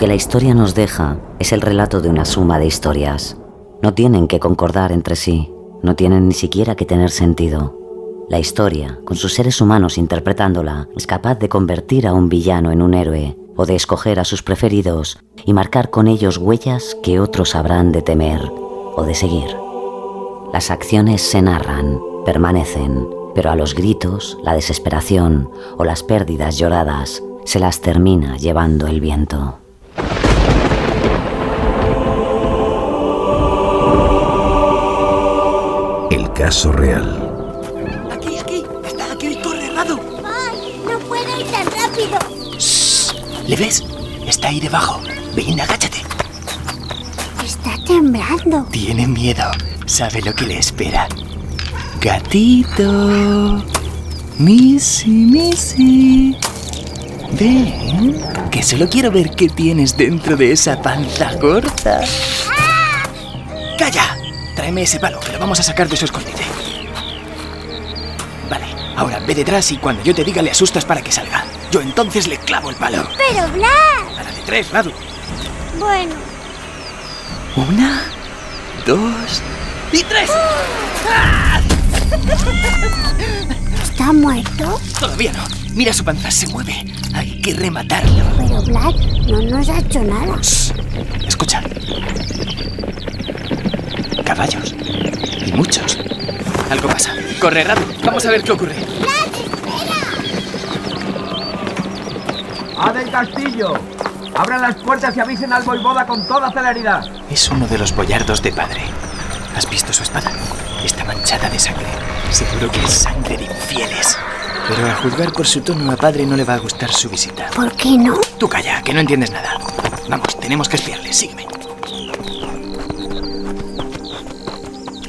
que la historia nos deja es el relato de una suma de historias. No tienen que concordar entre sí, no tienen ni siquiera que tener sentido. La historia, con sus seres humanos interpretándola, es capaz de convertir a un villano en un héroe o de escoger a sus preferidos y marcar con ellos huellas que otros habrán de temer o de seguir. Las acciones se narran, permanecen, pero a los gritos, la desesperación o las pérdidas lloradas se las termina llevando el viento. El caso real. Aquí, está aquí, corre, Radu. ¡Ay, no puedo ir tan rápido! Shh. ¿Le ves? Está ahí debajo. Ven, agáchate. Está temblando. Tiene miedo. Sabe lo que le espera. Gatito. Missy. Ven, que solo quiero ver qué tienes dentro de esa panza gorda. ¡Calla! Tráeme ese palo, que lo vamos a sacar de su escondite. Vale, ahora ve detrás y cuando yo te diga le asustas para que salga. Yo entonces le clavo el palo. ¡Pero Blas! A la de 3, Radu. Bueno. 1, 2 y 3. ¡Ah! ¿Está muerto? Todavía no. Mira su panza, se mueve. Hay que rematarlo. Pero Blas no nos ha hecho nada. Shh. Escucha. Caballos. Y muchos. Algo pasa. Corre, Radu. Vamos a ver qué ocurre. ¡Blas, espera! ¡A del castillo! ¡Abran las puertas y avisen al voivoda con toda celeridad! Es uno de los boyardos de padre. ¿Has visto su espada? Está manchada de sangre. Seguro que es sangre de infieles. Pero a juzgar por su tono a padre no le va a gustar su visita. ¿Por qué no? Tú calla, que no entiendes nada. Vamos, tenemos que espiarle. Sígueme.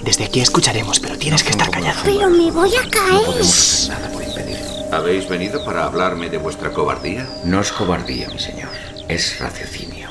Desde aquí escucharemos, pero tienes que estar callado. Pero me voy a caer. Podemos hacer nada por impedir. ¿Habéis venido para hablarme de vuestra cobardía? No es cobardía, mi señor. Es raciocinio.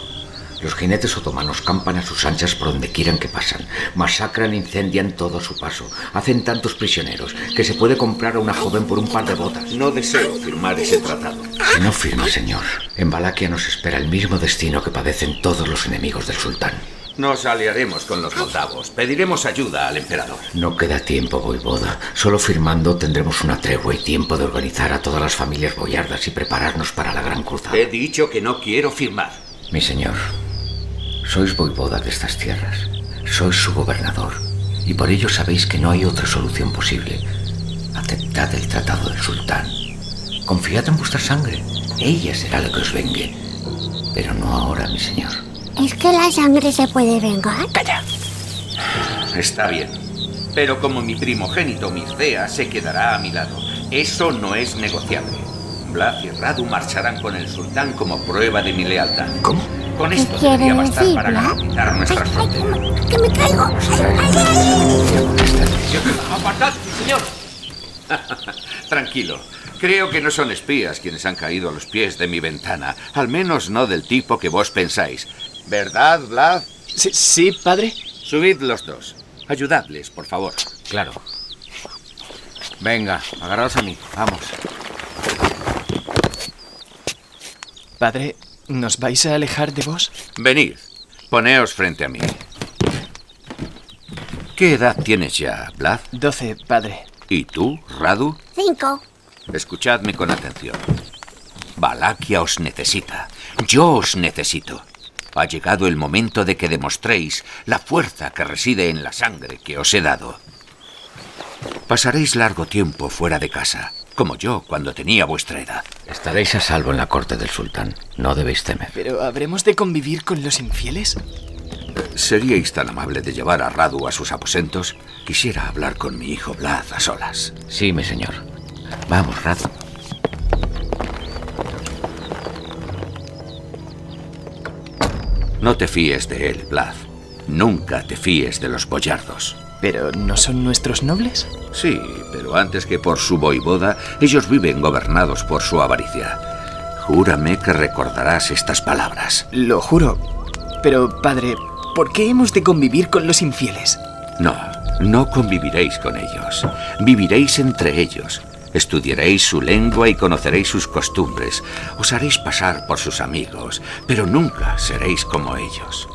Los jinetes otomanos campan a sus anchas por donde quieran que pasan. Masacran e incendian todo a su paso. Hacen tantos prisioneros que se puede comprar a una joven por un par de botas. No deseo firmar ese tratado. Si no firma, señor, en Valaquia nos espera el mismo destino que padecen todos los enemigos del sultán. Nos aliaremos con los moldavos. Pediremos ayuda al emperador. No queda tiempo, voivoda. Solo firmando tendremos una tregua y tiempo de organizar a todas las familias boyardas y prepararnos para la gran cruzada. He dicho que no quiero firmar. Mi señor, sois voivoda de estas tierras. Sois su gobernador. Y por ello sabéis que no hay otra solución posible. Aceptad el tratado del sultán. Confiad en vuestra sangre. Ella será la que os vengue. Pero no ahora, mi señor. ¿Es que la sangre se puede vengar? Calla. Está bien. Pero como mi primogénito Mircea se quedará a mi lado, eso no es negociable. Blas y Radu marcharán con el sultán como prueba de mi lealtad. ¿Cómo? Con ¿Qué esto quiere debería bastar decir, para Blas? garantizar nuestras fronteras. ¡Que me caigo! ¡Apartad, señor! Tranquilo. Creo que no son espías quienes han caído a los pies de mi ventana. Al menos no del tipo que vos pensáis. ¿Verdad, Blas? Sí, padre. Subid los dos. Ayudadles, por favor. Claro. Venga, agarraos a mí. Vamos. Padre, ¿nos vais a alejar de vos? Venid. Poneos frente a mí. ¿Qué edad tienes ya, Blas? 12, padre. ¿Y tú, Radu? 5. Escuchadme con atención. Valaquia os necesita. Yo os necesito. Ha llegado el momento de que demostréis la fuerza que reside en la sangre que os he dado. Pasaréis largo tiempo fuera de casa, como yo cuando tenía vuestra edad. Estaréis a salvo en la corte del sultán. No debéis temer. ¿Pero habremos de convivir con los infieles? ¿Seríais tan amable de llevar a Radu a sus aposentos? Quisiera hablar con mi hijo Blas a solas. Sí, mi señor. Vamos, Radu. No te fíes de él, Blas. Nunca te fíes de los boyardos. ¿Pero no son nuestros nobles? Sí, pero antes que por su voivoda, ellos viven gobernados por su avaricia. Júrame que recordarás estas palabras. Lo juro. Pero, padre, ¿por qué hemos de convivir con los infieles? No, no conviviréis con ellos. Viviréis entre ellos. Estudiaréis su lengua y conoceréis sus costumbres. Os haréis pasar por sus amigos, pero nunca seréis como ellos.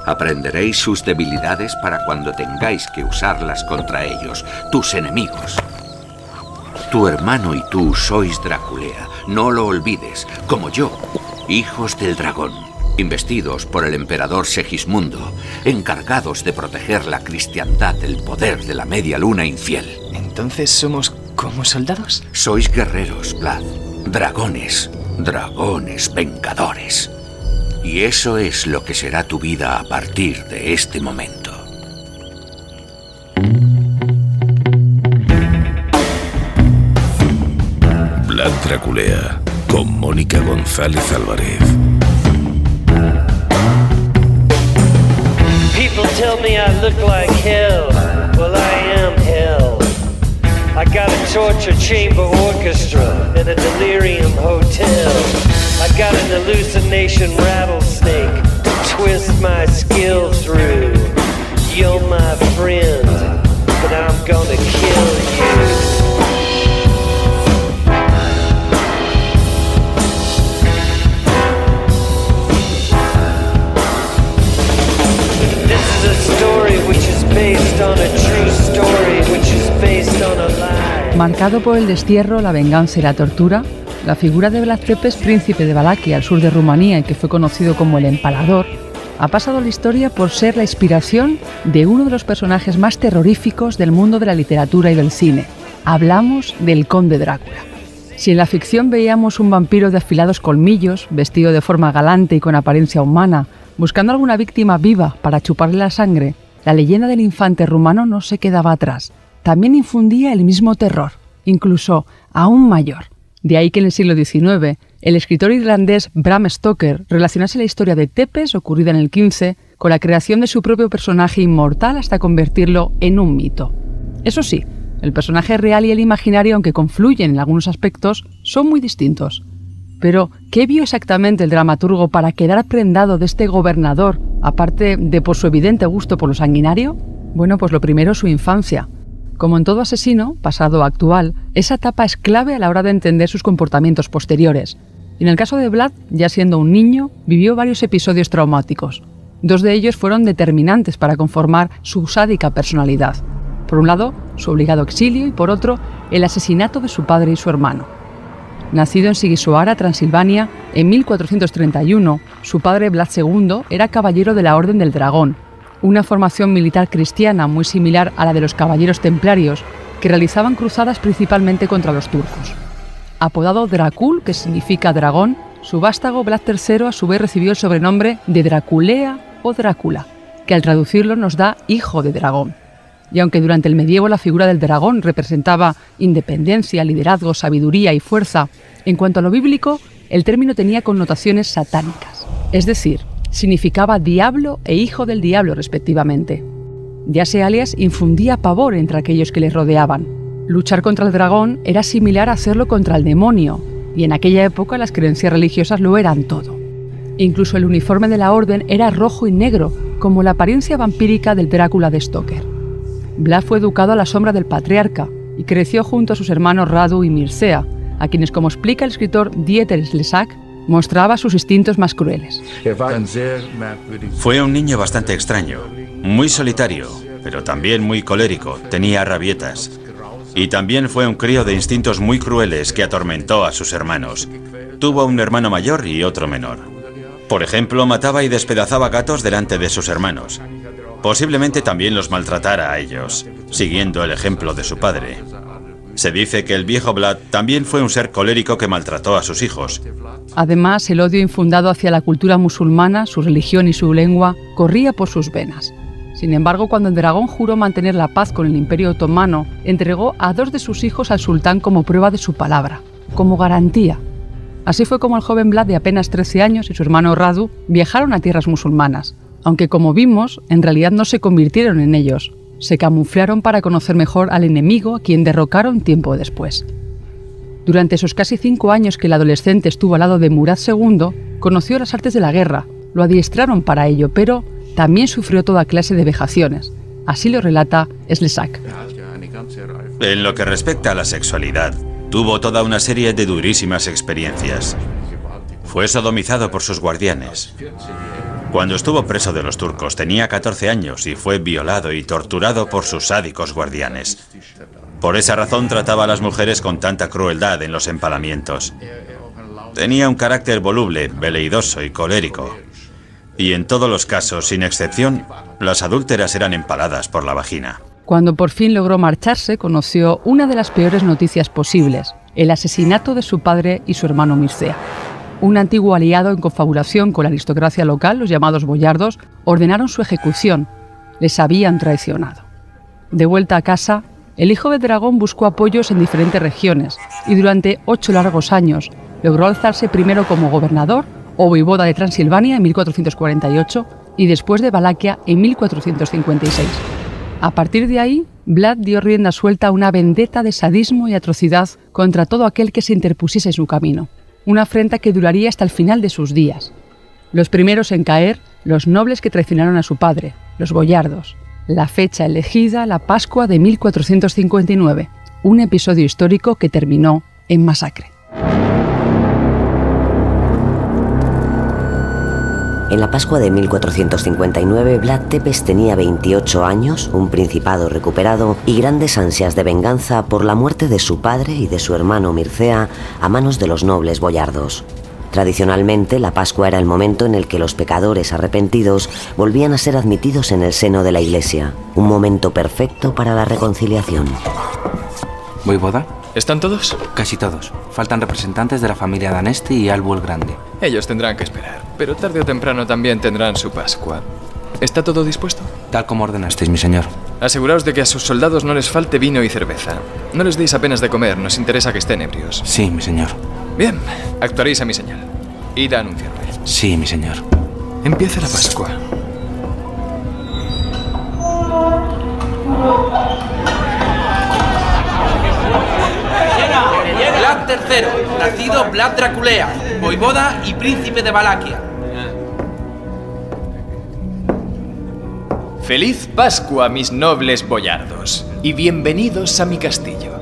Aprenderéis sus debilidades para cuando tengáis que usarlas contra ellos, tus enemigos. Tu hermano y tú sois Draculea, no lo olvides, como yo, hijos del dragón, investidos por el emperador Segismundo, encargados de proteger la cristiandad del poder de la media luna infiel. ¿Entonces somos como soldados? Sois guerreros, Vlad, dragones vengadores. Y eso es lo que será tu vida a partir de este momento. Vlad Draculea, con Mónica González Álvarez. People tell me I look like hell. Well, I am hell. I got a torture chamber orchestra and a delirium hotel. I got an hallucination rattlesnake to twist my skill through. You're my friend, but I'm gonna kill you. Marcado por el destierro, la venganza y la tortura, la figura de Vlad Tepes, príncipe de Valaquia, al sur de Rumanía, y que fue conocido como el Empalador, ha pasado a la historia por ser la inspiración de uno de los personajes más terroríficos del mundo de la literatura y del cine. Hablamos del Conde Drácula. Si en la ficción veíamos un vampiro de afilados colmillos, vestido de forma galante y con apariencia humana, buscando alguna víctima viva para chuparle la sangre, la leyenda del infante rumano no se quedaba atrás. También infundía el mismo terror, incluso aún mayor. De ahí que en el siglo XIX, el escritor irlandés Bram Stoker relacionase la historia de Tepes, ocurrida en el XV, con la creación de su propio personaje inmortal hasta convertirlo en un mito. Eso sí, el personaje real y el imaginario, aunque confluyen en algunos aspectos, son muy distintos. Pero, ¿qué vio exactamente el dramaturgo para quedar prendado de este gobernador, aparte de por su evidente gusto por lo sanguinario? Bueno, pues lo primero, su infancia. Como en todo asesino, pasado o actual, esa etapa es clave a la hora de entender sus comportamientos posteriores. En el caso de Vlad, ya siendo un niño, vivió varios episodios traumáticos. 2 de ellos fueron determinantes para conformar su sádica personalidad. Por un lado, su obligado exilio y por otro, el asesinato de su padre y su hermano. Nacido en Sighisoara, Transilvania, en 1431, su padre Vlad II era caballero de la Orden del Dragón, una formación militar cristiana muy similar a la de los caballeros templarios, que realizaban cruzadas principalmente contra los turcos. Apodado Dracul, que significa dragón, su vástago Vlad III a su vez recibió el sobrenombre de Draculea o Drácula, que al traducirlo nos da hijo de dragón. Y aunque durante el medievo la figura del dragón representaba independencia, liderazgo, sabiduría y fuerza, en cuanto a lo bíblico, el término tenía connotaciones satánicas, es decir, significaba diablo e hijo del diablo respectivamente. Ya ese alias infundía pavor entre aquellos que le rodeaban. Luchar contra el dragón era similar a hacerlo contra el demonio, y en aquella época las creencias religiosas lo eran todo. Incluso el uniforme de la orden era rojo y negro, como la apariencia vampírica del Drácula de Stoker. Vlad fue educado a la sombra del patriarca y creció junto a sus hermanos Radu y Mircea, a quienes, como explica el escritor Dieter Slezak, mostraba sus instintos más crueles. Fue un niño bastante extraño, muy solitario, pero también muy colérico, tenía rabietas. Y también fue un crío de instintos muy crueles que atormentó a sus hermanos. Tuvo un hermano mayor y otro menor. Por ejemplo, mataba y despedazaba gatos delante de sus hermanos. Posiblemente también los maltratara a ellos, siguiendo el ejemplo de su padre. Se dice que el viejo Vlad también fue un ser colérico que maltrató a sus hijos. Además, el odio infundado hacia la cultura musulmana, su religión y su lengua, corría por sus venas. Sin embargo, cuando el dragón juró mantener la paz con el Imperio Otomano, entregó a 2 de sus hijos al sultán como prueba de su palabra, como garantía. Así fue como el joven Vlad, de apenas 13 años, y su hermano Radu viajaron a tierras musulmanas, aunque, como vimos, en realidad no se convirtieron en ellos. Se camuflaron para conocer mejor al enemigo, a quien derrocaron tiempo después. Durante esos casi 5 años que el adolescente estuvo al lado de Murad II, conoció las artes de la guerra, lo adiestraron para ello, pero también sufrió toda clase de vejaciones. Así lo relata Slezak. En lo que respecta a la sexualidad, tuvo toda una serie de durísimas experiencias. Fue sodomizado por sus guardianes. Cuando estuvo preso de los turcos tenía 14 años y fue violado y torturado por sus sádicos guardianes. Por esa razón trataba a las mujeres con tanta crueldad en los empalamientos. Tenía un carácter voluble, veleidoso y colérico. Y en todos los casos, sin excepción, las adúlteras eran empaladas por la vagina. Cuando por fin logró marcharse, conoció una de las peores noticias posibles: el asesinato de su padre y su hermano Mircea. Un antiguo aliado en confabulación con la aristocracia local, los llamados boyardos, ordenaron su ejecución. Les habían traicionado. De vuelta a casa, el hijo del dragón buscó apoyos en diferentes regiones y durante 8 largos años logró alzarse primero como gobernador o voivoda de Transilvania en 1448 y después de Valaquia en 1456. A partir de ahí, Vlad dio rienda suelta a una vendetta de sadismo y atrocidad contra todo aquel que se interpusiese en su camino. Una afrenta que duraría hasta el final de sus días. Los primeros en caer, los nobles que traicionaron a su padre, los boyardos. La fecha elegida, la Pascua de 1459, un episodio histórico que terminó en masacre. En la Pascua de 1459, Vlad Tepes tenía 28 años, un principado recuperado y grandes ansias de venganza por la muerte de su padre y de su hermano Mircea a manos de los nobles boyardos. Tradicionalmente, la Pascua era el momento en el que los pecadores arrepentidos volvían a ser admitidos en el seno de la Iglesia, un momento perfecto para la reconciliación. ¿Voivoda? ¿Están todos? Casi todos. Faltan representantes de la familia Danesti y Albu el Grande. Ellos tendrán que esperar, pero tarde o temprano también tendrán su Pascua. ¿Está todo dispuesto? Tal como ordenasteis, mi señor. Aseguraos de que a sus soldados no les falte vino y cerveza. No les deis apenas de comer, nos interesa que estén ebrios. Sí, mi señor. Bien, actuaréis a mi señal. Id a anunciarme. Sí, mi señor. Empieza la Pascua. Vlad III, nacido Vlad Draculea, voivoda y príncipe de Valaquia. Feliz Pascua, mis nobles boyardos, y bienvenidos a mi castillo.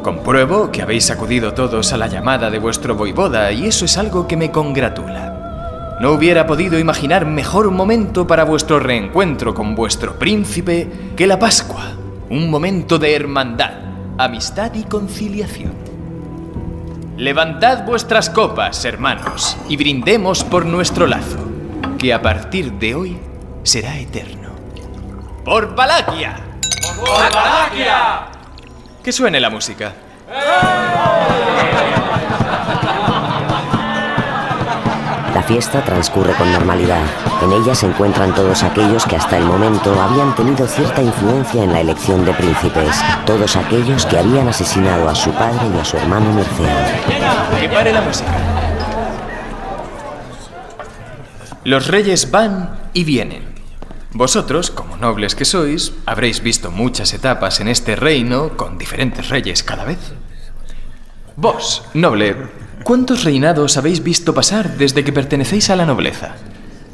Compruebo que habéis acudido todos a la llamada de vuestro voivoda y eso es algo que me congratula. No hubiera podido imaginar mejor momento para vuestro reencuentro con vuestro príncipe que la Pascua, un momento de hermandad, amistad y conciliación. Levantad vuestras copas, hermanos, y brindemos por nuestro lazo, que a partir de hoy será eterno. ¡Por Valaquia! ¡Por Valaquia! Que suene la música. La fiesta transcurre con normalidad. En ella se encuentran todos aquellos que hasta el momento habían tenido cierta influencia en la elección de príncipes. Todos aquellos que habían asesinado a su padre y a su hermano Mircea. Que pare la música. Los reyes van y vienen. Vosotros, como nobles que sois, habréis visto muchas etapas en este reino con diferentes reyes cada vez. Vos, noble, ¿cuántos reinados habéis visto pasar desde que pertenecéis a la nobleza?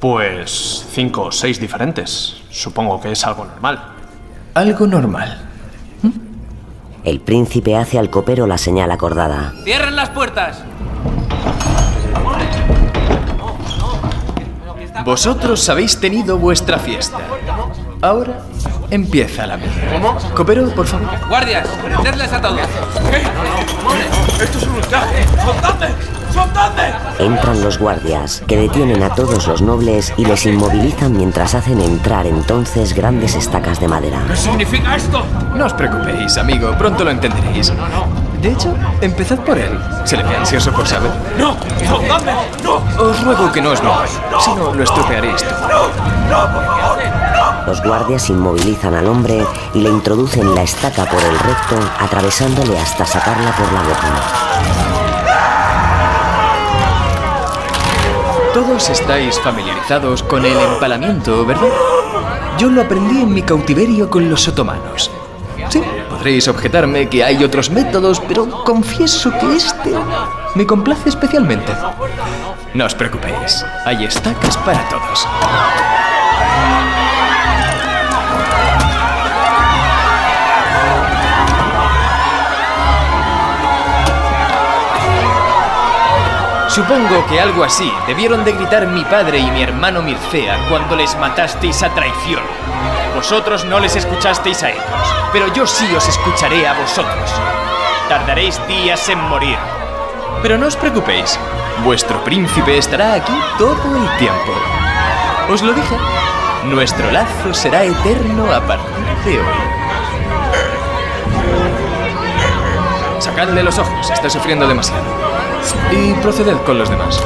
Pues 5 o 6 diferentes. Supongo que es algo normal. Algo normal. El príncipe hace al copero la señal acordada. ¡Cierren las puertas! Vosotros habéis tenido vuestra fiesta. Ahora empieza la mía. ¿Cómo? Copero, por favor. ¡Guardias! ¡Prendedles a todos! ¿Qué? ¡Esto es un ultraje! ¡Soltadme! ¡Soltadme! Entran los guardias, que detienen a todos los nobles y les inmovilizan mientras hacen entrar entonces grandes estacas de madera. ¿Qué significa esto? No os preocupéis, amigo, pronto lo entenderéis. De hecho, empezad por él. Se le ve ansioso por saber. ¡No! ¡Soltadme! ¡No! Os ruego que no os mováis, si no lo estropearéis todo. ¡No, por favor! ¡No! Los guardias inmovilizan al hombre y le introducen la estaca por el recto, atravesándole hasta sacarla por la boca. Todos estáis familiarizados con el empalamiento, ¿verdad? Yo lo aprendí en mi cautiverio con los otomanos. Sí, podréis objetarme que hay otros métodos, pero confieso que este me complace especialmente. No os preocupéis, hay estacas para todos. Supongo que algo así debieron de gritar mi padre y mi hermano Mircea cuando les matasteis a traición. Vosotros no les escuchasteis a ellos, pero yo sí os escucharé a vosotros. Tardaréis días en morir. Pero no os preocupéis, vuestro príncipe estará aquí todo el tiempo. Os lo dije, nuestro lazo será eterno a partir de hoy. Sacadle los ojos, está sufriendo demasiado. Y proceded con los demás.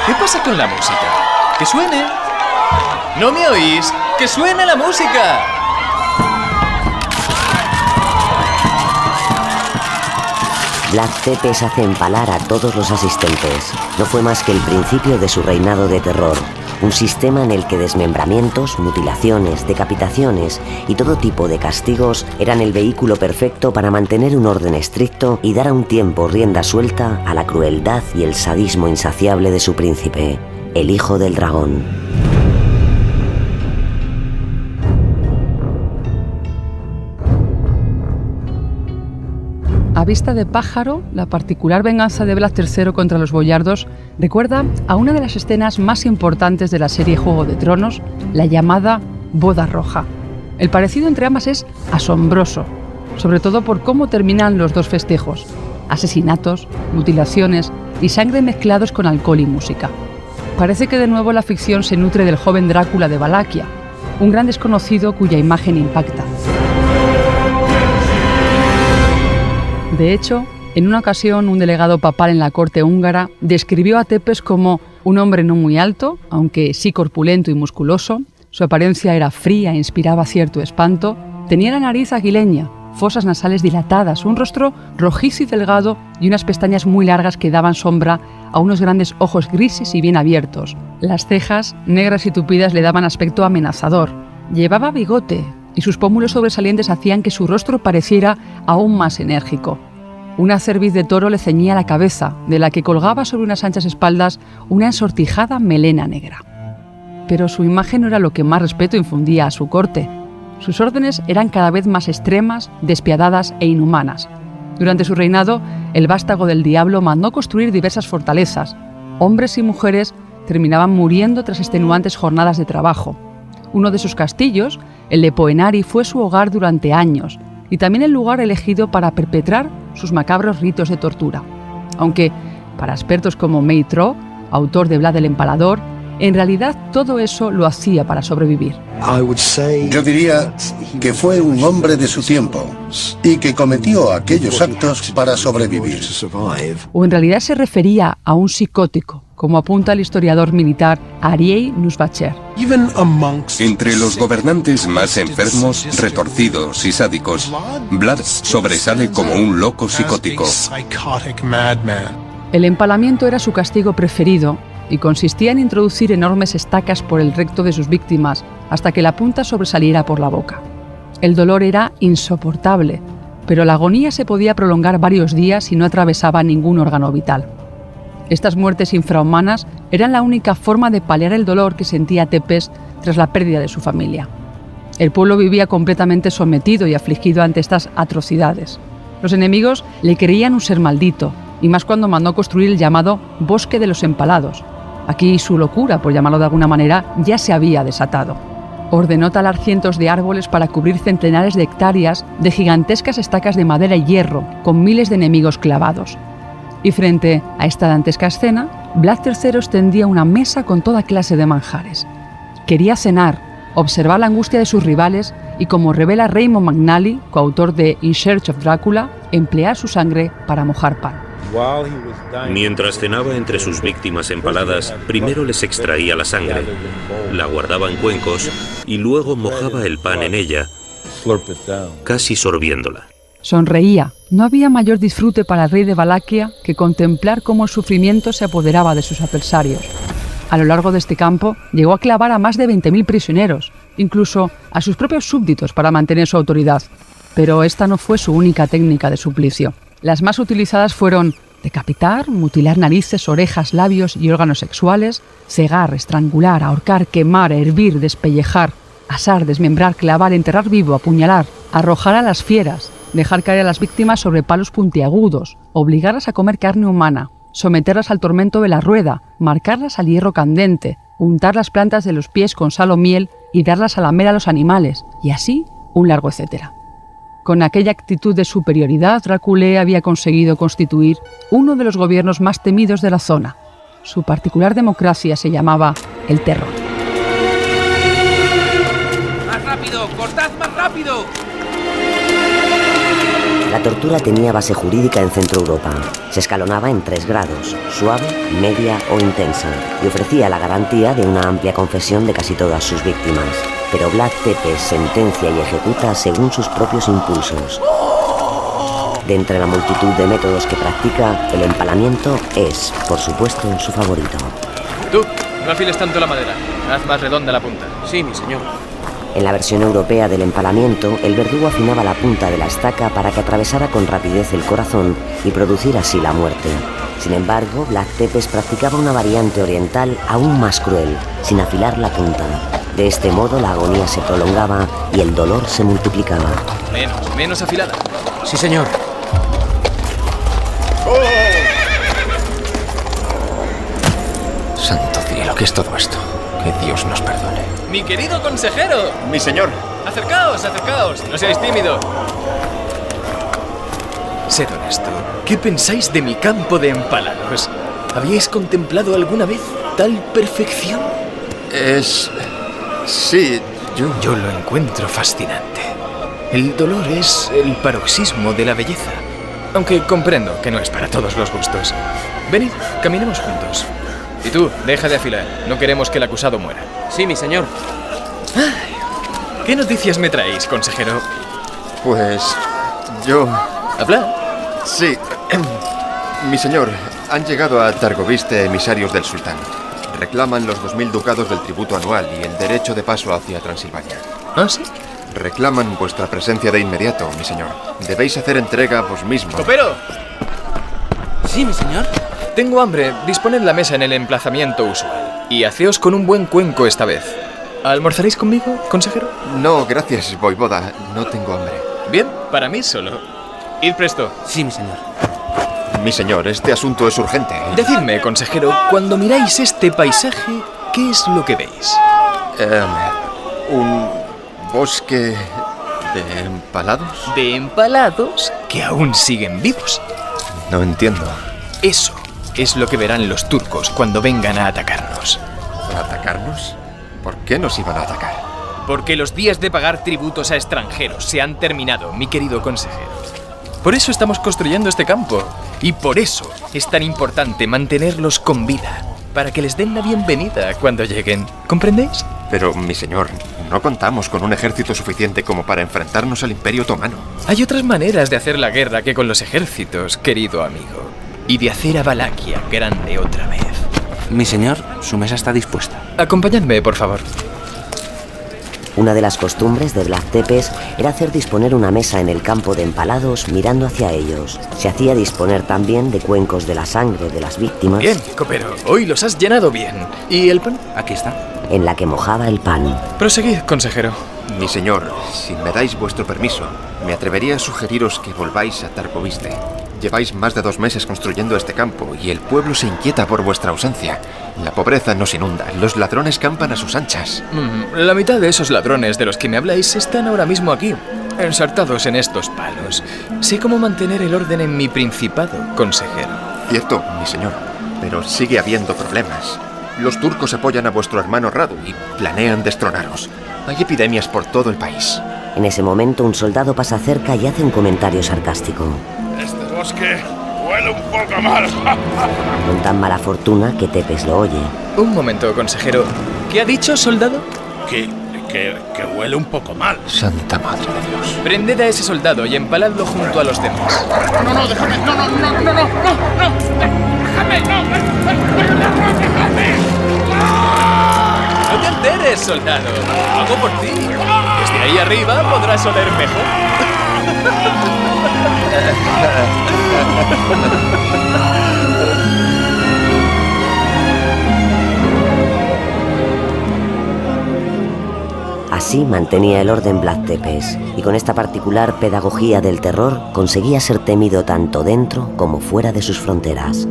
¿Qué pasa con la música? ¡Que suene! ¿No me oís? ¡Que suene la música! Vlad Tepes hace empalar a todos los asistentes. No fue más que el principio de su reinado de terror. Un sistema en el que desmembramientos, mutilaciones, decapitaciones y todo tipo de castigos eran el vehículo perfecto para mantener un orden estricto y dar a un tiempo rienda suelta a la crueldad y el sadismo insaciable de su príncipe, el hijo del dragón. A vista de pájaro, la particular venganza de Vlad III contra los boyardos recuerda a una de las escenas más importantes de la serie Juego de Tronos, la llamada Boda Roja. El parecido entre ambas es asombroso, sobre todo por cómo terminan los dos festejos: asesinatos, mutilaciones y sangre mezclados con alcohol y música. Parece que de nuevo la ficción se nutre del joven Drácula de Valaquia, un gran desconocido cuya imagen impacta. De hecho, en una ocasión un delegado papal en la corte húngara describió a Tepes como un hombre no muy alto, aunque sí corpulento y musculoso. Su apariencia era fría e inspiraba cierto espanto. Tenía la nariz aguileña, fosas nasales dilatadas, un rostro rojizo y delgado y unas pestañas muy largas que daban sombra a unos grandes ojos grises y bien abiertos. Las cejas, negras y tupidas, le daban aspecto amenazador. Llevaba bigote y sus pómulos sobresalientes hacían que su rostro pareciera aún más enérgico. Una cerviz de toro le ceñía la cabeza, de la que colgaba sobre unas anchas espaldas una ensortijada melena negra. Pero su imagen no era lo que más respeto infundía a su corte. Sus órdenes eran cada vez más extremas, despiadadas e inhumanas. Durante su reinado, el vástago del diablo mandó construir diversas fortalezas. Hombres y mujeres terminaban muriendo tras extenuantes jornadas de trabajo. Uno de sus castillos, el de Poenari, fue su hogar durante años y también el lugar elegido para perpetrar sus macabros ritos de tortura. Aunque, para expertos como Meitro, autor de Vlad el Empalador, en realidad todo eso lo hacía para sobrevivir. Yo diría que fue un hombre de su tiempo y que cometió aquellos actos para sobrevivir. O en realidad se refería a un psicótico, como apunta el historiador militar Ariei Nusbacher. Entre los gobernantes más enfermos, retorcidos y sádicos, Vlad sobresale como un loco psicótico. El empalamiento era su castigo preferido y consistía en introducir enormes estacas por el recto de sus víctimas hasta que la punta sobresaliera por la boca. El dolor era insoportable, pero la agonía se podía prolongar varios días y no atravesaba ningún órgano vital. Estas muertes infrahumanas eran la única forma de paliar el dolor que sentía Tepes tras la pérdida de su familia. El pueblo vivía completamente sometido y afligido ante estas atrocidades. Los enemigos le creían un ser maldito, y más cuando mandó construir el llamado Bosque de los Empalados. Aquí su locura, por llamarlo de alguna manera, ya se había desatado. Ordenó talar cientos de árboles para cubrir centenares de hectáreas de gigantescas estacas de madera y hierro, con miles de enemigos clavados. Y frente a esta dantesca escena, Vlad III extendía una mesa con toda clase de manjares. Quería cenar, observar la angustia de sus rivales y, como revela Raymond McNally, coautor de In Search of Dracula, emplear su sangre para mojar pan. Mientras cenaba entre sus víctimas empaladas, primero les extraía la sangre, la guardaba en cuencos y luego mojaba el pan en ella, casi sorbiéndola. Sonreía. No había mayor disfrute para el rey de Valaquia que contemplar cómo el sufrimiento se apoderaba de sus adversarios. A lo largo de este campo llegó a clavar a más de 20.000 prisioneros, incluso a sus propios súbditos para mantener su autoridad. Pero esta no fue su única técnica de suplicio. Las más utilizadas fueron decapitar, mutilar narices, orejas, labios y órganos sexuales, cegar, estrangular, ahorcar, quemar, hervir, despellejar, asar, desmembrar, clavar, enterrar vivo, apuñalar, arrojar a las fieras, dejar caer a las víctimas sobre palos puntiagudos, obligarlas a comer carne humana, someterlas al tormento de la rueda, marcarlas al hierro candente, untar las plantas de los pies con sal o miel y darlas a lamer a los animales, y así un largo etcétera. Con aquella actitud de superioridad, Drácula había conseguido constituir uno de los gobiernos más temidos de la zona. Su particular democracia se llamaba el Terror. ¡Más rápido! ¡Cortad más rápido! La tortura tenía base jurídica en Centro Europa. Se escalonaba en 3 grados, suave, media o intensa, y ofrecía la garantía de una amplia confesión de casi todas sus víctimas. Pero Vlad Tepes sentencia y ejecuta según sus propios impulsos. De entre la multitud de métodos que practica, el empalamiento es, por supuesto, su favorito. Tú, no afiles tanto la madera. Haz más redonda la punta. Sí, mi señor. En la versión europea del empalamiento, el verdugo afinaba la punta de la estaca para que atravesara con rapidez el corazón y producir así la muerte. Sin embargo, Vlad Tepes practicaba una variante oriental aún más cruel, sin afilar la punta. De este modo, la agonía se prolongaba y el dolor se multiplicaba. Menos afilada. Sí, señor. Santo cielo, ¿qué es todo esto? Que Dios nos perdone. ¡Mi querido consejero! ¡Mi señor! ¡Acercaos, acercaos! No seáis tímido. Sed honesto. ¿Qué pensáis de mi campo de empalados? ¿Habíais contemplado alguna vez tal perfección? Sí, Yo lo encuentro fascinante. El dolor es el paroxismo de la belleza. Aunque comprendo que no es para todos los gustos. Venid, caminemos juntos. Y tú, deja de afilar. No queremos que el acusado muera. Sí, mi señor. ¿Qué noticias me traéis, consejero? Pues... yo... ¿Habla? Sí. Mi señor, han llegado a Targoviste emisarios del sultán. Reclaman los 2000 ducados del tributo anual y el derecho de paso hacia Transilvania. ¿Ah, sí? Reclaman vuestra presencia de inmediato, mi señor. Debéis hacer entrega vos mismo. ¡Copero! Sí, mi señor. Tengo hambre. Disponed la mesa en el emplazamiento usual. Y haceos con un buen cuenco esta vez. ¿Almorzaréis conmigo, consejero? No, gracias, voivoda. No tengo hambre. Bien, para mí solo. Id presto. Sí, mi señor. Mi señor, este asunto es urgente. Decidme, consejero, cuando miráis este paisaje, ¿qué es lo que veis? Un bosque de empalados. ¿De empalados que aún siguen vivos? No entiendo. Eso es lo que verán los turcos cuando vengan a atacarnos. ¿A atacarnos? ¿Por qué nos iban a atacar? Porque los días de pagar tributos a extranjeros se han terminado, mi querido consejero. Por eso estamos construyendo este campo. Y por eso es tan importante mantenerlos con vida, para que les den la bienvenida cuando lleguen. ¿Comprendéis? Pero, mi señor, no contamos con un ejército suficiente como para enfrentarnos al Imperio Otomano. Hay otras maneras de hacer la guerra que con los ejércitos, querido amigo. Y de hacer a Valaquia grande otra vez. Mi señor, su mesa está dispuesta. Acompañadme, por favor. Una de las costumbres de Vlad Tepes era hacer disponer una mesa en el campo de empalados mirando hacia ellos. Se hacía disponer también de cuencos de la sangre de las víctimas. Bien, copero, hoy los has llenado bien. ¿Y el pan? Aquí está. En la que mojaba el pan. Proseguid, consejero. Mi señor, si me dais vuestro permiso, me atrevería a sugeriros que volváis a Targoviste. Lleváis más de 2 meses construyendo este campo y el pueblo se inquieta por vuestra ausencia. La pobreza nos inunda, los ladrones campan a sus anchas. La mitad de esos ladrones de los que me habláis están ahora mismo aquí, ensartados en estos palos. Sé cómo mantener el orden en mi principado, consejero. Cierto, mi señor, pero sigue habiendo problemas. Los turcos apoyan a vuestro hermano Radu y planean destronaros. Hay epidemias por todo el país. En ese momento, un soldado pasa cerca y hace un comentario sarcástico. Este bosque huele un poco mal. Con tan mala fortuna que Tepes lo oye. Un momento, consejero. ¿Qué ha dicho, soldado? Que huele un poco mal. Santa Madre de Dios. Prended a ese soldado y empaladlo junto a los demás. No, déjame. No. Déjame, déjame. No te alteres, soldado. Hago por ti. Desde ahí arriba podrás oler mejor. Así mantenía el orden Vlad Tepes, y con esta particular pedagogía del terror conseguía ser temido tanto dentro como fuera de sus fronteras.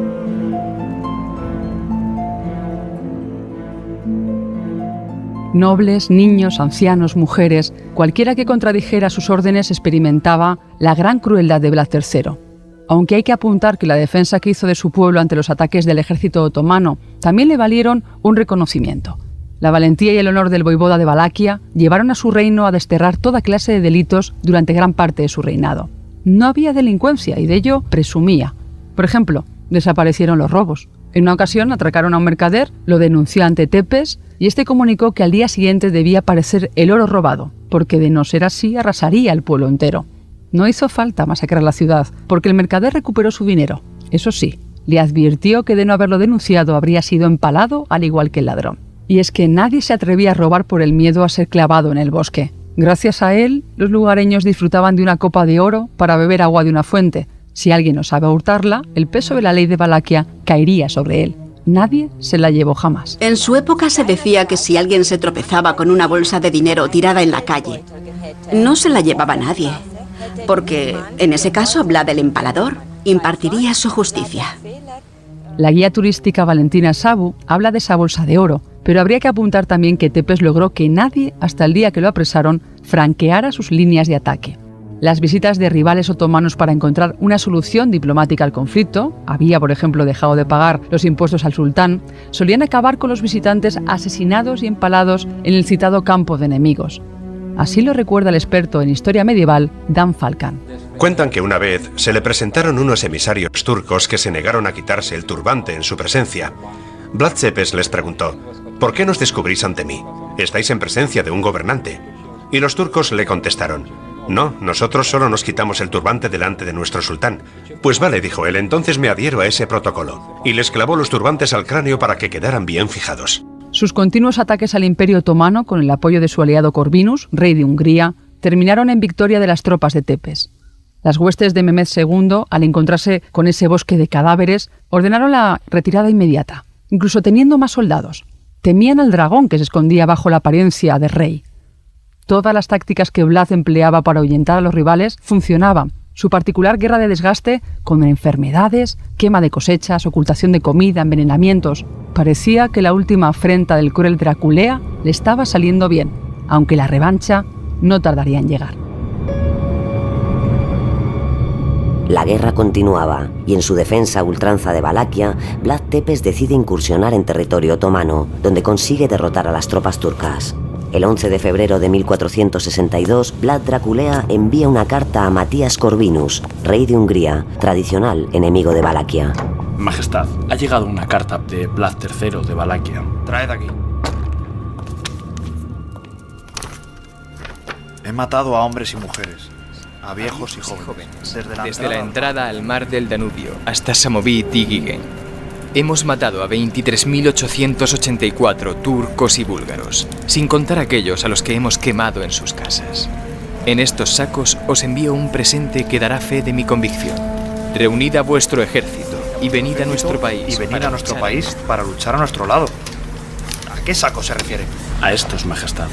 Nobles, niños, ancianos, mujeres, cualquiera que contradijera sus órdenes experimentaba la gran crueldad de Vlad III. Aunque hay que apuntar que la defensa que hizo de su pueblo ante los ataques del ejército otomano también le valieron un reconocimiento. La valentía y el honor del voivoda de Valaquia llevaron a su reino a desterrar toda clase de delitos durante gran parte de su reinado. No había delincuencia y de ello presumía. Por ejemplo, desaparecieron los robos. En una ocasión atracaron a un mercader, lo denunció ante Tepes y este comunicó que al día siguiente debía aparecer el oro robado, porque de no ser así arrasaría el pueblo entero. No hizo falta masacrar la ciudad, porque el mercader recuperó su dinero. Eso sí, le advirtió que de no haberlo denunciado habría sido empalado al igual que el ladrón. Y es que nadie se atrevía a robar por el miedo a ser clavado en el bosque. Gracias a él, los lugareños disfrutaban de una copa de oro para beber agua de una fuente. Si alguien osaba hurtarla, el peso de la ley de Valaquia caería sobre él. Nadie se la llevó jamás. En su época se decía que si alguien se tropezaba con una bolsa de dinero tirada en la calle, no se la llevaba nadie, porque en ese caso Vlad el Empalador impartiría su justicia. La guía turística Valentina Sabu habla de esa bolsa de oro, pero habría que apuntar también que Tepes logró que nadie, hasta el día que lo apresaron, franqueara sus líneas de ataque. Las visitas de rivales otomanos para encontrar una solución diplomática al conflicto, había por ejemplo dejado de pagar los impuestos al sultán, solían acabar con los visitantes asesinados y empalados en el citado campo de enemigos. Así lo recuerda el experto en historia medieval Dan Falcán. Cuentan que una vez se le presentaron unos emisarios turcos que se negaron a quitarse el turbante en su presencia. Vlad Tepes les preguntó: ¿por qué nos descubrís ante mí? Estáis en presencia de un gobernante. Y los turcos le contestaron: no, nosotros solo nos quitamos el turbante delante de nuestro sultán. Pues vale, dijo él, entonces me adhiero a ese protocolo. Y les clavó los turbantes al cráneo para que quedaran bien fijados. Sus continuos ataques al Imperio Otomano, con el apoyo de su aliado Corvinus, rey de Hungría, terminaron en victoria de las tropas de Tepes. Las huestes de Mehmed II, al encontrarse con ese bosque de cadáveres, ordenaron la retirada inmediata, incluso teniendo más soldados. Temían al dragón que se escondía bajo la apariencia de rey. Todas las tácticas que Vlad empleaba para ahuyentar a los rivales funcionaban. Su particular guerra de desgaste, con enfermedades, quema de cosechas, ocultación de comida, envenenamientos. Parecía que la última afrenta del cruel Draculea le estaba saliendo bien, aunque la revancha no tardaría en llegar. La guerra continuaba, y en su defensa a ultranza de Valaquia, Vlad Tepes decide incursionar en territorio otomano, donde consigue derrotar a las tropas turcas. El 11 de febrero de 1462, Vlad Draculea envía una carta a Matías Corvinus, rey de Hungría, tradicional enemigo de Valaquia. Majestad, ha llegado una carta de Vlad III de Valaquia. Traed aquí. He matado a hombres y mujeres, a viejos y jóvenes, desde la entrada al mar del Danubio hasta Samovid y Gigen. Hemos matado a 23.884 turcos y búlgaros, sin contar aquellos a los que hemos quemado en sus casas. En estos sacos os envío un presente que dará fe de mi convicción. Reunid a vuestro ejército y venid a nuestro país. Para luchar a nuestro lado. ¿A qué saco se refiere? A estos, Majestad.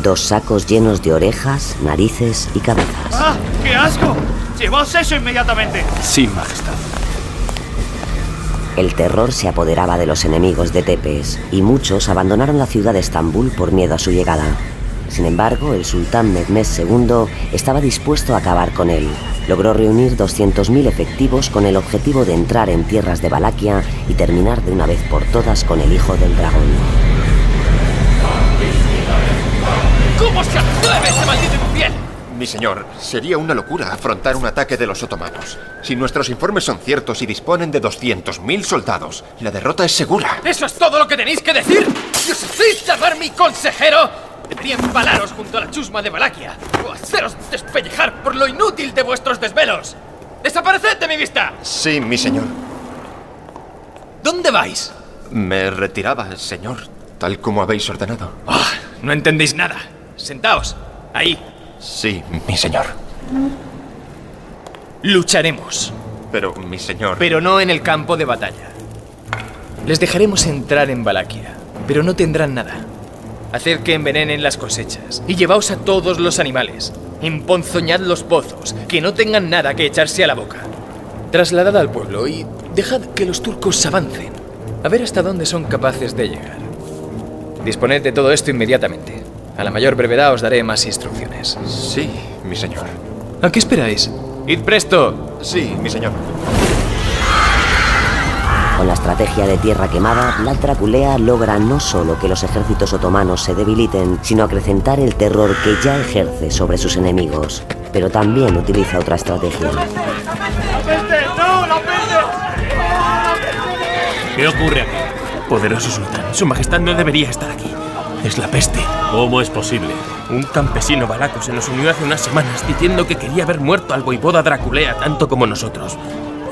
2 sacos llenos de orejas, narices y cabezas. ¡Ah! ¡Qué asco! ¡Llevaos eso inmediatamente! Sí, Majestad. El terror se apoderaba de los enemigos de Tepes, y muchos abandonaron la ciudad de Estambul por miedo a su llegada. Sin embargo, el sultán Mehmed II estaba dispuesto a acabar con él. Logró reunir 200.000 efectivos con el objetivo de entrar en tierras de Valaquia y terminar de una vez por todas con el hijo del dragón. ¿Cómo se atreve ese maldito infiel? Mi señor, sería una locura afrontar un ataque de los otomanos. Si nuestros informes son ciertos y disponen de 200.000 soldados, la derrota es segura. ¿Eso es todo lo que tenéis que decir? ¿Y os hacéis llamar mi consejero? Debería empalaros junto a la chusma de Valaquia o haceros despellejar por lo inútil de vuestros desvelos. ¡Desapareced de mi vista! Sí, mi señor. ¿Dónde vais? Me retiraba, señor, tal como habéis ordenado. Oh, no entendéis nada. Sentaos. Ahí. Sí, mi señor. Lucharemos. Pero, mi señor... Pero no en el campo de batalla. Les dejaremos entrar en Valaquia, pero no tendrán nada. Haced que envenenen las cosechas y llevaos a todos los animales. Emponzoñad los pozos, que no tengan nada que echarse a la boca. Trasladad al pueblo y dejad que los turcos avancen, a ver hasta dónde son capaces de llegar. Disponed de todo esto inmediatamente. A la mayor brevedad os daré más instrucciones. Sí, mi señor. ¿A qué esperáis? ¡Id presto! Sí, mi señor. Con la estrategia de tierra quemada, Vlad Draculea logra no solo que los ejércitos otomanos se debiliten, sino acrecentar el terror que ya ejerce sobre sus enemigos. Pero también utiliza otra estrategia. ¡La peste! ¡No, la peste! ¿Qué ocurre aquí? Poderoso sultán, su majestad no debería estar aquí. Es la peste. ¿Cómo es posible? Un campesino valaco se nos unió hace unas semanas diciendo que quería ver muerto al voivoda Draculea tanto como nosotros.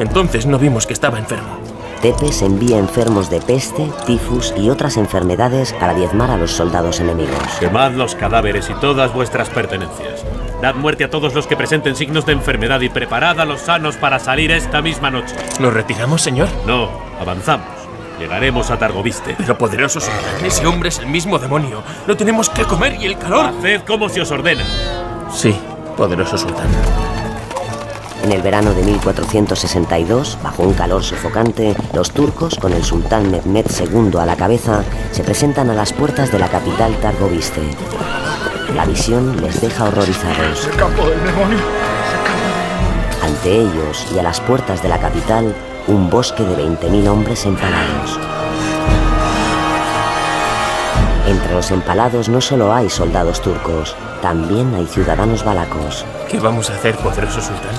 Entonces no vimos que estaba enfermo. Tepes envía enfermos de peste, tifus y otras enfermedades para diezmar a los soldados enemigos. Quemad los cadáveres y todas vuestras pertenencias. Dad muerte a todos los que presenten signos de enfermedad y preparad a los sanos para salir esta misma noche. ¿Nos retiramos, señor? No, avanzamos. Llegaremos a Targoviste. Pero poderoso sultán, ese hombre es el mismo demonio. No tenemos que comer y el calor... Haced como se os ordena. Sí, poderoso sultán. En el verano de 1462, bajo un calor sofocante, los turcos, con el sultán Mehmed II a la cabeza, se presentan a las puertas de la capital Targoviste. La visión les deja horrorizados. ¡El campo del demonio! Ante ellos y a las puertas de la capital, un bosque de 20.000 hombres empalados. Entre los empalados no solo hay soldados turcos, también hay ciudadanos valacos. ¿Qué vamos a hacer, poderoso sultán?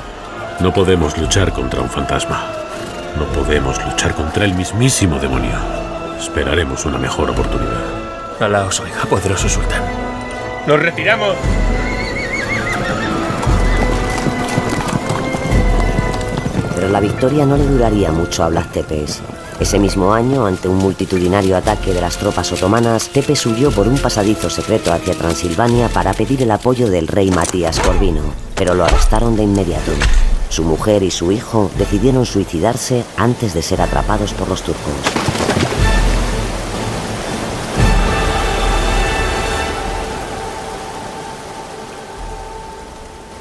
No podemos luchar contra un fantasma. No podemos luchar contra el mismísimo demonio. Esperaremos una mejor oportunidad. Alá os oiga, poderoso sultán. ¡Nos retiramos! Pero la victoria no le duraría mucho a Vlad Tepes. Ese mismo año, ante un multitudinario ataque de las tropas otomanas, Tepes huyó por un pasadizo secreto hacia Transilvania para pedir el apoyo del rey Matías Corvino, pero lo arrestaron de inmediato. Su mujer y su hijo decidieron suicidarse antes de ser atrapados por los turcos.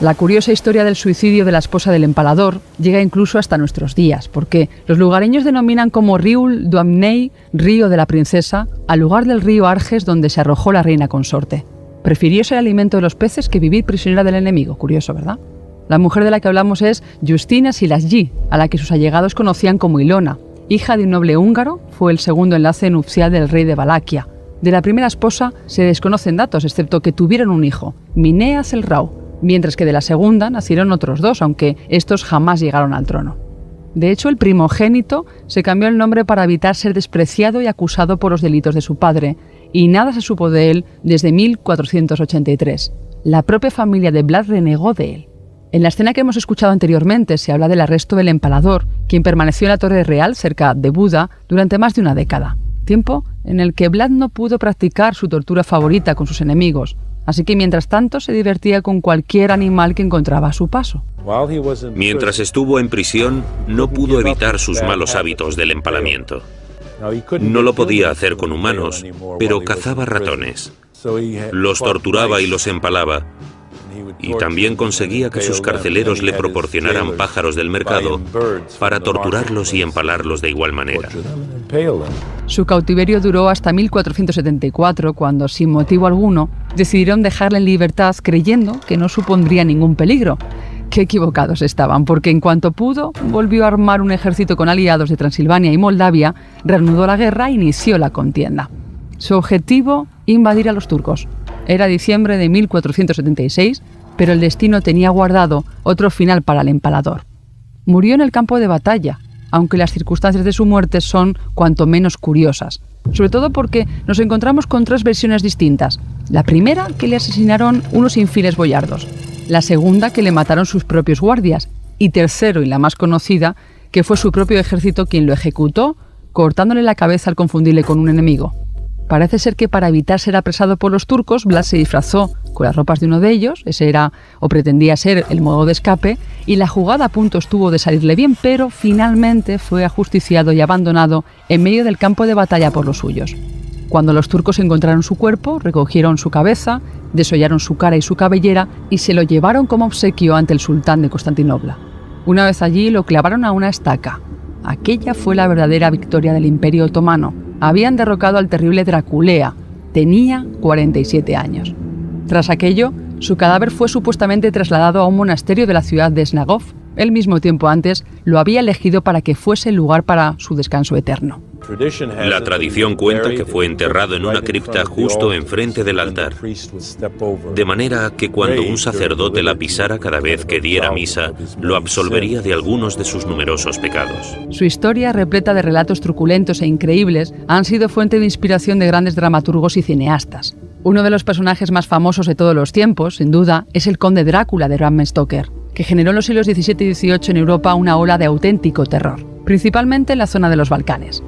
La curiosa historia del suicidio de la esposa del empalador llega incluso hasta nuestros días, porque los lugareños denominan como Riul Duamnei, río de la princesa, al lugar del río Arges donde se arrojó la reina consorte. Prefirió ser alimento de los peces que vivir prisionera del enemigo. Curioso, ¿verdad? La mujer de la que hablamos es Justina Silasgy, a la que sus allegados conocían como Ilona. Hija de un noble húngaro, fue el segundo enlace nupcial del rey de Valaquia. De la primera esposa se desconocen datos, excepto que tuvieron un hijo, Mineas el Rau, mientras que de la segunda nacieron otros dos, aunque estos jamás llegaron al trono. De hecho, el primogénito se cambió el nombre para evitar ser despreciado y acusado por los delitos de su padre, y nada se supo de él desde 1483. La propia familia de Vlad renegó de él. En la escena que hemos escuchado anteriormente se habla del arresto del empalador, quien permaneció en la Torre Real cerca de Buda durante más de una década, tiempo en el que Vlad no pudo practicar su tortura favorita con sus enemigos, así que mientras tanto se divertía con cualquier animal que encontraba a su paso. Mientras estuvo en prisión, no pudo evitar sus malos hábitos del empalamiento. No lo podía hacer con humanos, pero cazaba ratones. Los torturaba y los empalaba. Y también conseguía que sus carceleros le proporcionaran pájaros del mercado para torturarlos y empalarlos de igual manera. Su cautiverio duró hasta 1474, cuando, sin motivo alguno, decidieron dejarle en libertad creyendo que no supondría ningún peligro. Qué equivocados estaban, porque en cuanto pudo, volvió a armar un ejército con aliados de Transilvania y Moldavia, reanudó la guerra e inició la contienda. Su objetivo, invadir a los turcos. Era diciembre de 1476, pero el destino tenía guardado otro final para el empalador. Murió en el campo de batalla, aunque las circunstancias de su muerte son cuanto menos curiosas, sobre todo porque nos encontramos con tres versiones distintas. La primera, que le asesinaron unos infieles boyardos; la segunda, que le mataron sus propios guardias; y tercero, y la más conocida, que fue su propio ejército quien lo ejecutó, cortándole la cabeza al confundirle con un enemigo. Parece ser que para evitar ser apresado por los turcos, Vlad se disfrazó con las ropas de uno de ellos, ese era o pretendía ser el modo de escape, y la jugada a punto estuvo de salirle bien, pero finalmente fue ajusticiado y abandonado en medio del campo de batalla por los suyos. Cuando los turcos encontraron su cuerpo, recogieron su cabeza, desollaron su cara y su cabellera y se lo llevaron como obsequio ante el sultán de Constantinopla. Una vez allí lo clavaron a una estaca. Aquella fue la verdadera victoria del Imperio Otomano. Habían derrocado al terrible Draculea. Tenía 47 años. Tras aquello, su cadáver fue supuestamente trasladado a un monasterio de la ciudad de Snagov. Él mismo tiempo antes lo había elegido para que fuese el lugar para su descanso eterno. La tradición cuenta que fue enterrado en una cripta justo enfrente del altar, de manera que cuando un sacerdote la pisara cada vez que diera misa, lo absolvería de algunos de sus numerosos pecados. Su historia, repleta de relatos truculentos e increíbles, han sido fuente de inspiración de grandes dramaturgos y cineastas. Uno de los personajes más famosos de todos los tiempos, sin duda, es el conde Drácula de Bram Stoker, que generó en los siglos XVII y XVIII en Europa una ola de auténtico terror, principalmente en la zona de los Balcanes.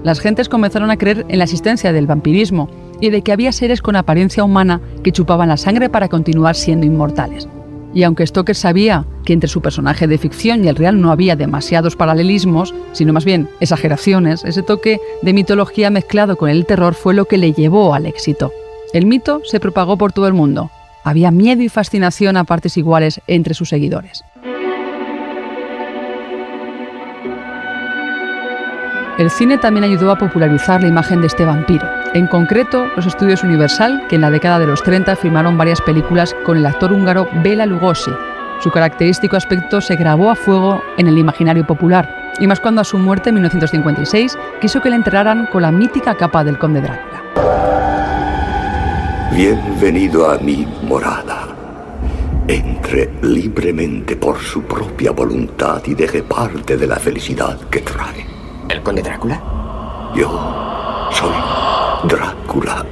Las gentes comenzaron a creer en la existencia del vampirismo y de que había seres con apariencia humana que chupaban la sangre para continuar siendo inmortales. Y aunque Stoker sabía que entre su personaje de ficción y el real no había demasiados paralelismos, sino más bien exageraciones, ese toque de mitología mezclado con el terror fue lo que le llevó al éxito. El mito se propagó por todo el mundo. Había miedo y fascinación a partes iguales entre sus seguidores. El cine también ayudó a popularizar la imagen de este vampiro. En concreto, los estudios Universal, que en la década de los 30 filmaron varias películas con el actor húngaro Bela Lugosi. Su característico aspecto se grabó a fuego en el imaginario popular, y más cuando a su muerte en 1956 quiso que le enterraran con la mítica capa del conde Drácula. Bienvenido a mi morada. Entre libremente por su propia voluntad y deje parte de la felicidad que trae. ¿El conde Drácula? Yo soy Drácula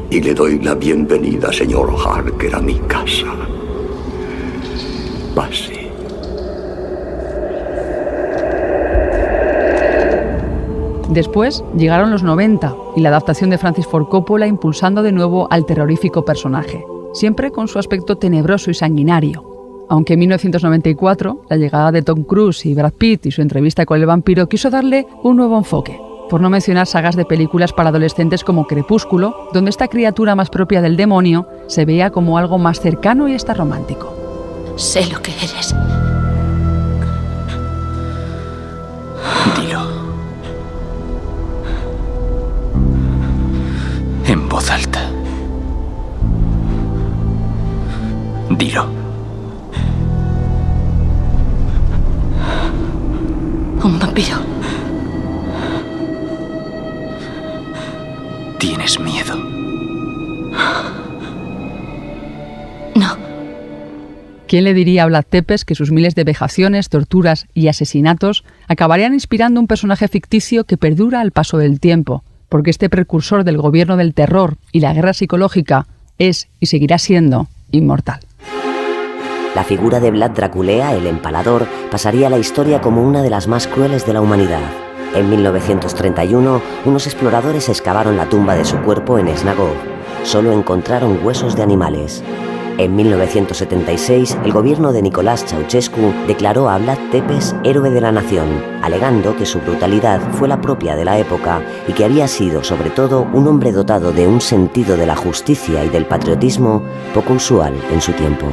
y le doy la bienvenida, señor Harker, a mi casa. Pase. Después llegaron los 90 y la adaptación de Francis Ford Coppola impulsando de nuevo al terrorífico personaje, siempre con su aspecto tenebroso y sanguinario. Aunque en 1994, la llegada de Tom Cruise y Brad Pitt y su entrevista con el vampiro quiso darle un nuevo enfoque, por no mencionar sagas de películas para adolescentes como Crepúsculo, donde esta criatura más propia del demonio se veía como algo más cercano y hasta romántico. Sé lo que eres. Dilo. En voz alta. Dilo. Un vampiro. ¿Tienes miedo? No. ¿Quién le diría a Vlad Tepes que sus miles de vejaciones, torturas y asesinatos acabarían inspirando un personaje ficticio que perdura al paso del tiempo? Porque este precursor del gobierno del terror y la guerra psicológica es y seguirá siendo inmortal. La figura de Vlad Draculea, el empalador, pasaría a la historia como una de las más crueles de la humanidad. En 1931, unos exploradores excavaron la tumba de su cuerpo en Snagov. Solo encontraron huesos de animales. En 1976, el gobierno de Nicolás Ceausescu declaró a Vlad Tepes héroe de la nación, alegando que su brutalidad fue la propia de la época y que había sido, sobre todo, un hombre dotado de un sentido de la justicia y del patriotismo poco usual en su tiempo.